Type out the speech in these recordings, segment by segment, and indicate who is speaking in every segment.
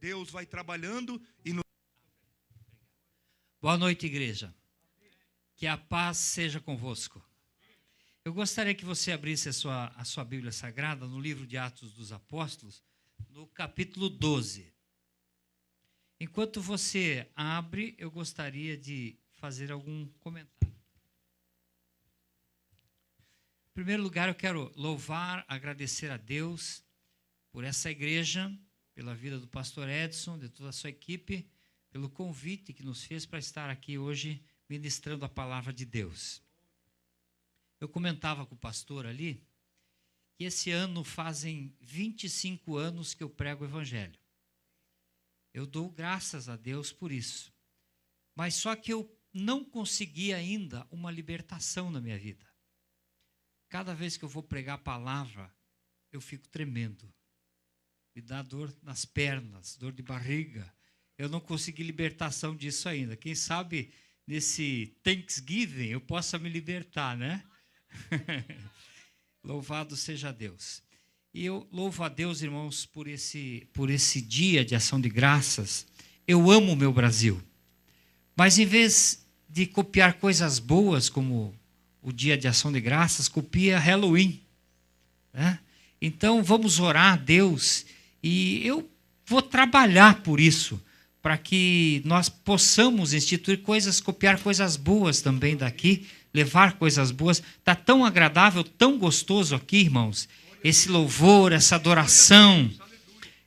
Speaker 1: Deus vai trabalhando e no...
Speaker 2: Boa noite, igreja. Que a paz seja convosco. Eu gostaria que você abrisse a sua Bíblia Sagrada no livro de Atos dos Apóstolos, no capítulo 12. Enquanto você abre, eu gostaria de fazer algum comentário. Em primeiro lugar, eu quero louvar, agradecer a Deus por essa igreja, pela vida do pastor Edson, de toda a sua equipe, pelo convite que nos fez para estar aqui hoje ministrando a palavra de Deus. Eu comentava com o pastor ali que esse ano fazem 25 anos que eu prego o evangelho. Eu dou graças a Deus por isso. Mas só que eu não consegui ainda uma libertação na minha vida. Cada vez que eu vou pregar a palavra, eu fico tremendo. Me dá dor nas pernas, dor de barriga. Eu não consegui libertação disso ainda. Quem sabe nesse Thanksgiving eu possa me libertar, né? Louvado seja Deus. E eu louvo a Deus, irmãos, por esse dia de ação de graças. Eu amo o meu Brasil. Mas em vez de copiar coisas boas, como o dia de ação de graças, copia Halloween, né? Então vamos orar a Deus e eu vou trabalhar por isso, para que nós possamos instituir coisas, copiar coisas boas também daqui, levar coisas boas. Está tão agradável, tão gostoso aqui, irmãos, esse louvor, essa adoração.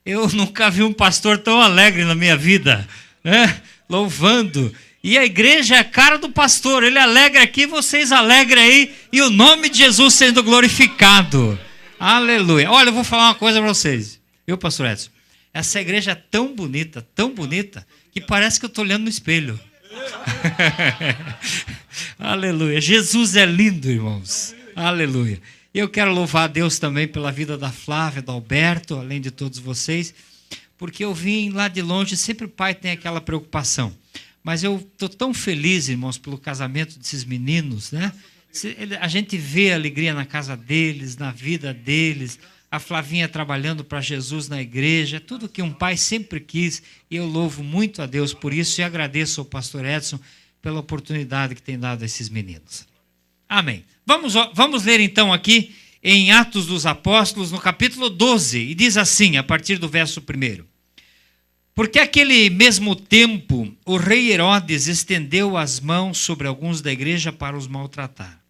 Speaker 2: Eu nunca vi um pastor tão alegre na minha vida, né? Louvando. E a igreja é a cara do pastor, ele alegra aqui, vocês alegram aí, e o nome de Jesus sendo glorificado. Aleluia. Olha, eu vou falar uma coisa para vocês, viu, pastor Edson? Essa igreja é tão bonita, que parece que eu estou olhando no espelho. Aleluia. Jesus é lindo, irmãos. Aleluia. E eu quero louvar a Deus também pela vida da Flávia, do Alberto, além de todos vocês, porque eu vim lá de longe, sempre o pai tem aquela preocupação. Mas eu estou tão feliz, irmãos, pelo casamento desses meninos, né? A gente vê a alegria na casa deles, na vida deles, a Flavinha trabalhando para Jesus na igreja, tudo que um pai sempre quis, e eu louvo muito a Deus por isso e agradeço ao pastor Edson pela oportunidade que tem dado a esses meninos. Amém. Vamos ler então aqui em Atos dos Apóstolos, no capítulo 12, e diz assim, a partir do verso 1. Porque aquele mesmo tempo o rei Herodes estendeu as mãos sobre alguns da igreja para os maltratar.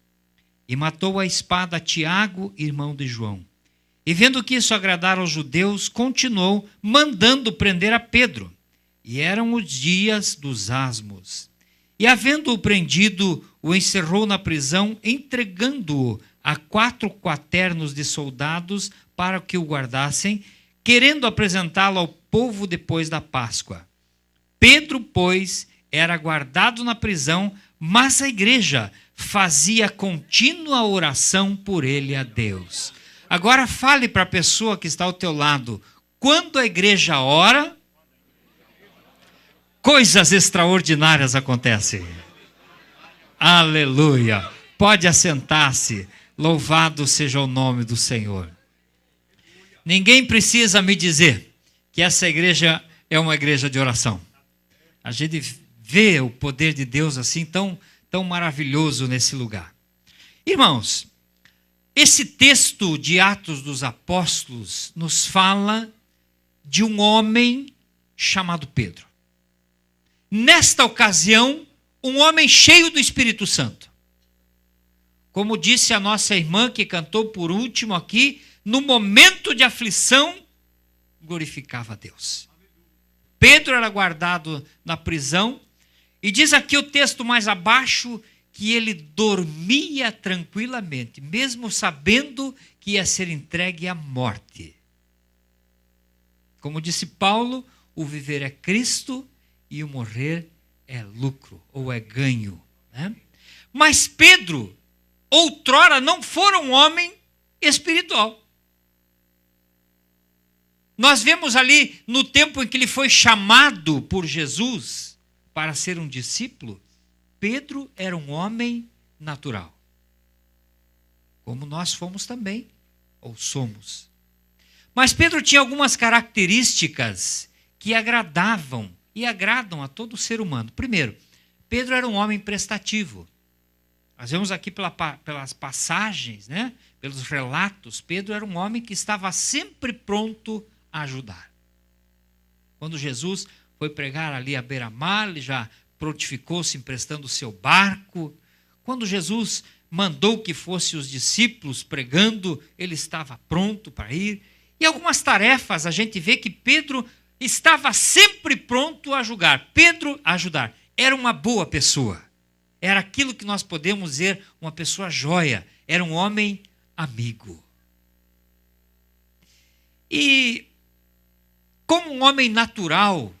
Speaker 2: E matou a espada Tiago, irmão de João. E vendo que isso agradara aos judeus, continuou mandando prender a Pedro. E eram os dias dos asmos. E havendo-o prendido, o encerrou na prisão, entregando-o a 4 quaternos de soldados para que o guardassem, querendo apresentá-lo ao povo depois da Páscoa. Pedro, pois, era guardado na prisão, mas a igreja fazia contínua oração por ele a Deus. Agora fale para a pessoa que está ao teu lado, quando a igreja ora, coisas extraordinárias acontecem. Aleluia. Pode assentar-se. Louvado seja o nome do Senhor. Ninguém precisa me dizer que essa igreja é uma igreja de oração. A gente vê o poder de Deus assim tão maravilhoso nesse lugar. Irmãos, esse texto de Atos dos Apóstolos nos fala de um homem chamado Pedro. Nesta ocasião, um homem cheio do Espírito Santo. Como disse a nossa irmã que cantou por último aqui, no momento de aflição, glorificava a Deus. Pedro era guardado na prisão, e diz aqui o texto mais abaixo, que ele dormia tranquilamente, mesmo sabendo que ia ser entregue à morte. Como disse Paulo, o viver é Cristo e o morrer é lucro, ou é ganho, né? Mas Pedro, outrora, não fora um homem espiritual. Nós vemos ali, no tempo em que ele foi chamado por Jesus para ser um discípulo, Pedro era um homem natural. Como nós fomos também, ou somos. Mas Pedro tinha algumas características que agradavam e agradam a todo ser humano. Primeiro, Pedro era um homem prestativo. Nós vemos aqui pelas passagens, né? Pelos relatos, Pedro era um homem que estava sempre pronto a ajudar. Quando Jesus foi pregar ali à beira-mar, ele já prontificou-se emprestando o seu barco. Quando Jesus mandou que fossem os discípulos pregando, ele estava pronto para ir. E algumas tarefas a gente vê que Pedro estava sempre pronto a ajudar. Era uma boa pessoa. Era aquilo que nós podemos dizer uma pessoa joia. Era um homem amigo. E como um homem natural,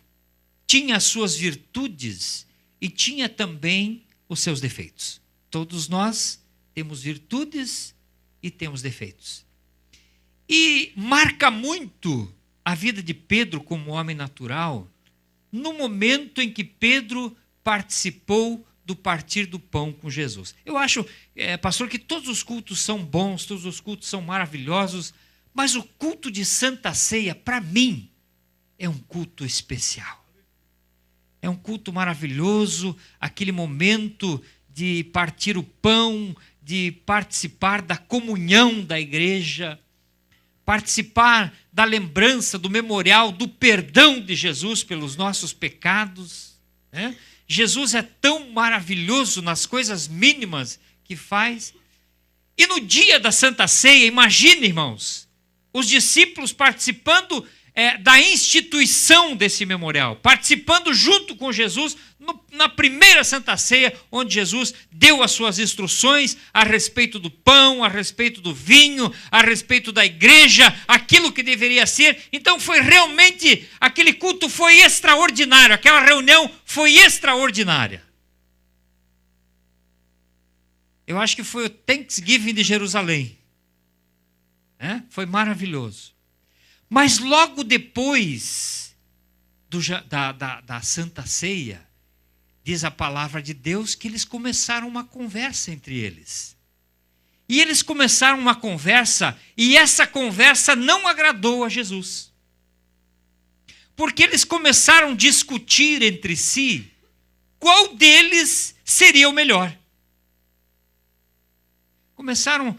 Speaker 2: tinha as suas virtudes e tinha também os seus defeitos. Todos nós temos virtudes e temos defeitos. E marca muito a vida de Pedro como homem natural no momento em que Pedro participou do partir do pão com Jesus. Eu acho, pastor, que todos os cultos são bons, todos os cultos são maravilhosos, mas o culto de Santa Ceia, para mim, é um culto especial. É um culto maravilhoso, aquele momento de partir o pão, de participar da comunhão da igreja, participar da lembrança, do memorial, do perdão de Jesus pelos nossos pecados, né? Jesus é tão maravilhoso nas coisas mínimas que faz. E no dia da Santa Ceia, imagine, irmãos, os discípulos participando da instituição desse memorial, participando junto com Jesus na primeira Santa Ceia, onde Jesus deu as suas instruções a respeito do pão, a respeito do vinho, a respeito da igreja, aquilo que deveria ser. Então foi realmente, aquele culto foi extraordinário, aquela reunião foi extraordinária. Eu acho que foi o Thanksgiving de Jerusalém. Foi maravilhoso. Mas logo depois da Santa Ceia, diz a palavra de Deus que eles começaram uma conversa entre eles. E eles começaram uma conversa, e essa conversa não agradou a Jesus. Porque eles começaram a discutir entre si qual deles seria o melhor. Começaram,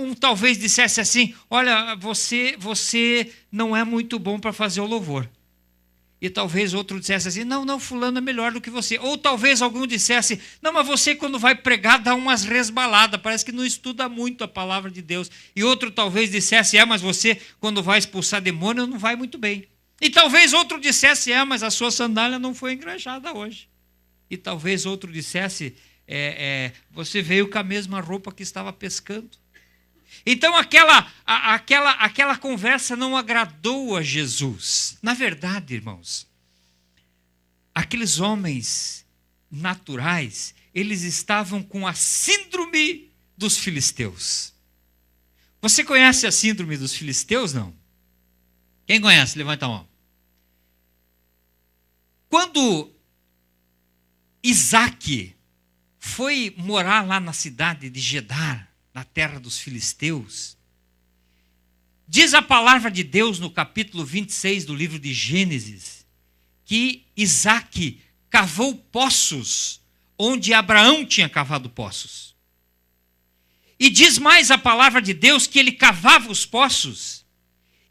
Speaker 2: um talvez dissesse assim, olha, você não é muito bom para fazer o louvor. E talvez outro dissesse assim, não, fulano é melhor do que você. Ou talvez algum dissesse, não, mas você quando vai pregar dá umas resbaladas, parece que não estuda muito a palavra de Deus. E outro talvez dissesse, mas você quando vai expulsar demônio não vai muito bem. E talvez outro dissesse, mas a sua sandália não foi engraxada hoje. E talvez outro dissesse, você veio com a mesma roupa que estava pescando. Então aquela conversa não agradou a Jesus. Na verdade, irmãos, aqueles homens naturais, eles estavam com a síndrome dos filisteus. Você conhece a síndrome dos filisteus, não? Quem conhece? Levanta a mão. Quando Isaac foi morar lá na cidade de Gedar, na terra dos filisteus, diz a palavra de Deus no capítulo 26 do livro de Gênesis, que Isaac cavou poços onde Abraão tinha cavado poços. E diz mais a palavra de Deus que ele cavava os poços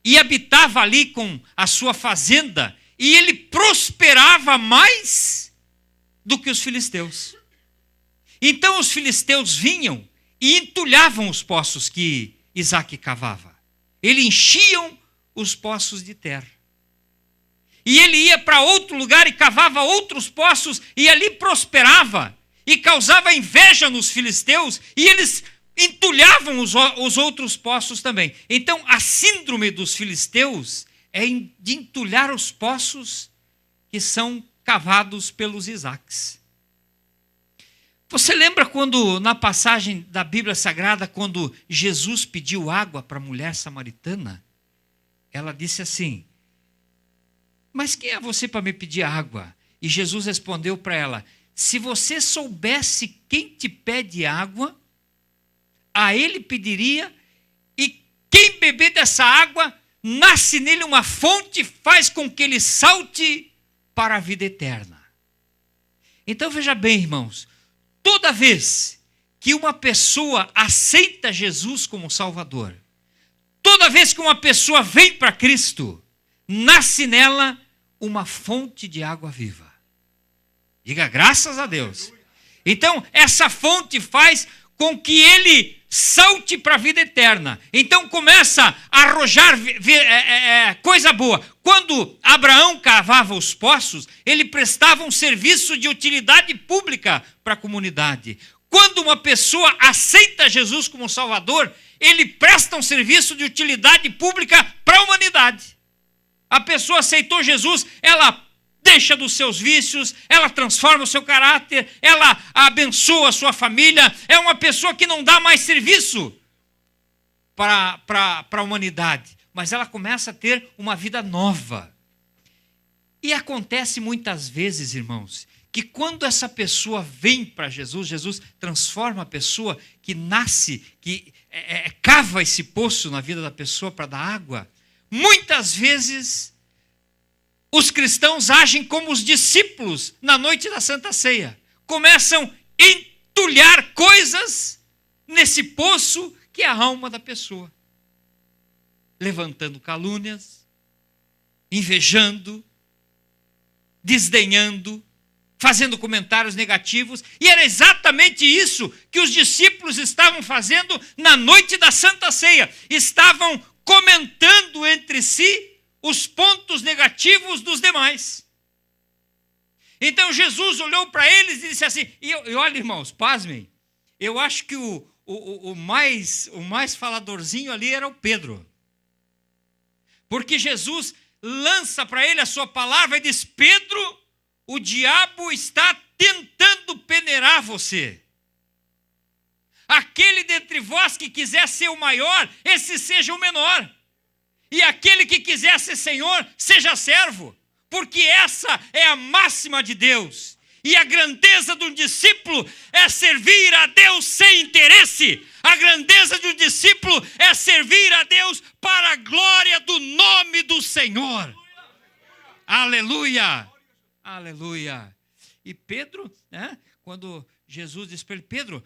Speaker 2: e habitava ali com a sua fazenda, e ele prosperava mais do que os filisteus. Então os filisteus vinham e entulhavam os poços que Isaac cavava. Eles enchiam os poços de terra. E ele ia para outro lugar e cavava outros poços, e ali prosperava, e causava inveja nos filisteus, e eles entulhavam os outros poços também. Então a síndrome dos filisteus é de entulhar os poços que são cavados pelos Isaques. Você lembra quando, na passagem da Bíblia Sagrada, quando Jesus pediu água para a mulher samaritana? Ela disse assim, mas quem é você para me pedir água? E Jesus respondeu para ela, se você soubesse quem te pede água, a ele pediria, e quem beber dessa água nasce nele uma fonte, faz com que ele salte para a vida eterna. Então veja bem, irmãos, toda vez que uma pessoa aceita Jesus como Salvador, toda vez que uma pessoa vem para Cristo, nasce nela uma fonte de água viva. Diga graças a Deus. Então, essa fonte faz com que ele salte para a vida eterna. Então, começa a arrojar coisa boa. Quando Abraão cavava os poços, ele prestava um serviço de utilidade pública para a comunidade. Quando uma pessoa aceita Jesus como Salvador, ele presta um serviço de utilidade pública para a humanidade. A pessoa aceitou Jesus, ela deixa dos seus vícios, ela transforma o seu caráter, ela abençoa a sua família, é uma pessoa que não dá mais serviço para a humanidade, mas ela começa a ter uma vida nova. E acontece muitas vezes, irmãos, que quando essa pessoa vem para Jesus, Jesus transforma a pessoa que nasce, que cava esse poço na vida da pessoa para dar água. Muitas vezes os cristãos agem como os discípulos na noite da Santa Ceia. Começam a entulhar coisas nesse poço que é a alma da pessoa. Levantando calúnias, invejando, desdenhando, fazendo comentários negativos. E era exatamente isso que os discípulos estavam fazendo na noite da Santa Ceia. Estavam comentando entre si os pontos negativos dos demais. Então Jesus olhou para eles e disse assim, e olha, irmãos, pasmem, eu acho que o mais faladorzinho ali era o Pedro. Porque Jesus lança para ele a sua palavra e diz, Pedro, o diabo está tentando peneirar você. Aquele dentre vós que quiser ser o maior, esse seja o menor. E aquele que quiser ser senhor, seja servo. Porque essa é a máxima de Deus. E a grandeza de um discípulo é servir a Deus sem interesse. A grandeza de um discípulo é servir a Deus para a glória do nome do Senhor. Aleluia! Aleluia! E Pedro, né, quando Jesus disse para ele, Pedro,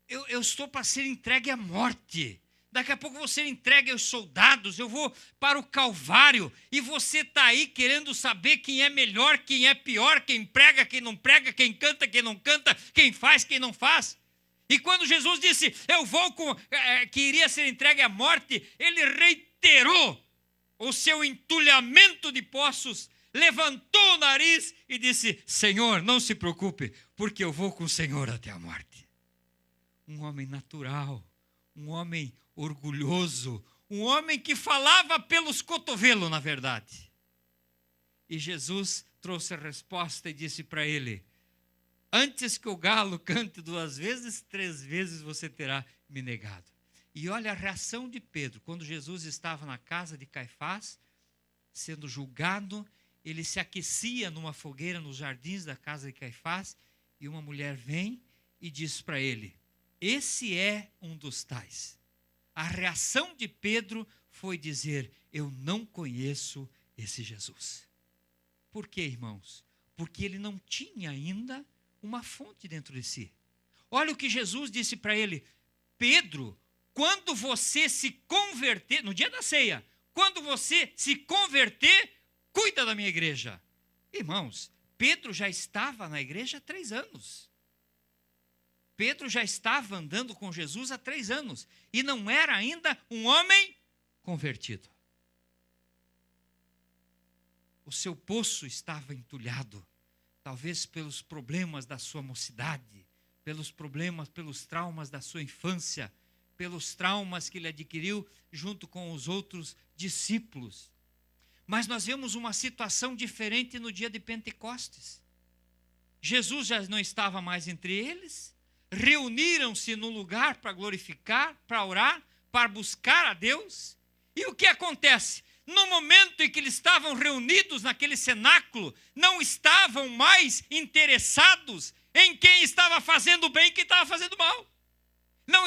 Speaker 2: eu estou para ser entregue à morte. Daqui a pouco eu vou ser entregue aos soldados, eu vou para o Calvário, e você está aí querendo saber quem é melhor, quem é pior, quem prega, quem não prega, quem canta, quem não canta, quem faz, quem não faz. E quando Jesus disse, eu vou que iria ser entregue à morte, ele reiterou o seu entulhamento de poços, levantou o nariz e disse, Senhor, não se preocupe, porque eu vou com o Senhor até a morte. Um homem natural, um homem orgulhoso, um homem que falava pelos cotovelos, na verdade. E Jesus trouxe a resposta e disse para ele, antes que o galo cante 2 vezes, 3 vezes você terá me negado. E olha a reação de Pedro, quando Jesus estava na casa de Caifás, sendo julgado, ele se aquecia numa fogueira nos jardins da casa de Caifás, e uma mulher vem e diz para ele, esse é um dos tais. A reação de Pedro foi dizer, eu não conheço esse Jesus. Por quê, irmãos? Porque ele não tinha ainda uma fonte dentro de si. Olha o que Jesus disse para ele, Pedro, quando você se converter, no dia da ceia, quando você se converter, cuida da minha igreja. Irmãos, Pedro já estava na igreja há 3 anos. Pedro já estava andando com Jesus há 3 anos e não era ainda um homem convertido. O seu poço estava entulhado, talvez pelos problemas da sua mocidade, pelos problemas, pelos traumas da sua infância, pelos traumas que ele adquiriu junto com os outros discípulos. Mas nós vemos uma situação diferente no dia de Pentecostes. Jesus já não estava mais entre eles, reuniram-se num lugar para glorificar, para orar, para buscar a Deus. E o que acontece? No momento em que eles estavam reunidos naquele cenáculo, não estavam mais interessados em quem estava fazendo bem e quem estava fazendo mal. Não